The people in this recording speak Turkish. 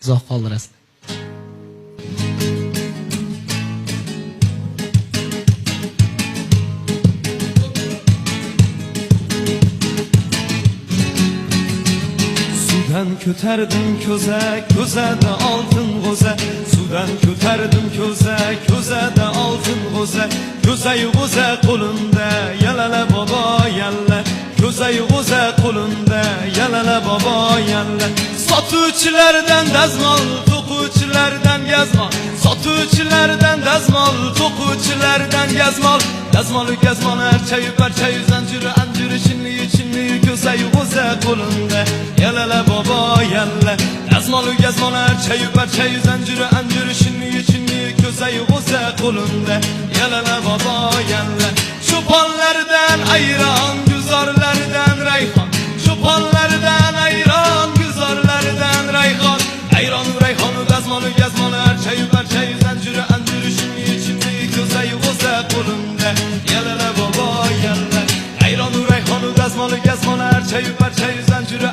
uzoq qoldirasiz. Sudan ko'tardim ko'za, ko'zada oltin g'o'za. Sudan ko'tardim ko'za, ko'zada oltin g'o'za. Ko'zayu g'o'za qo'limda, yalala bobo yalla. Ko'zayu g'o'za qo'limda, yalala bobo yalla. Sotuvchilardan dazmol, to'quvchilardan gazmol. Sotuvchilardan dazmol, to'quvchilardan gazmol. Dazmolu gazmol archayu parchayu zanjiri anjiri chinli ko'zayu g'o'za qo'limda, yalala bobo yalla. Dazmolu gazmol archayu parchayu zanjiri anjiri chinli ko'zayu g'o'za qo'limda, yalala bobo yalla. Cho'ponlardan ayron, guzorlardan rayhon. Cho'ponlardan ayron, guzorlardan rayhon. Ayronu rayhonu dazmolu gazmol archayu parchayu zanjiri anjiri chinli ko'zayu g'o'za qo'limda, yalala bobo yalla. Ayronu rayhonu dazmolu gazmol archayu parchayu zanjiri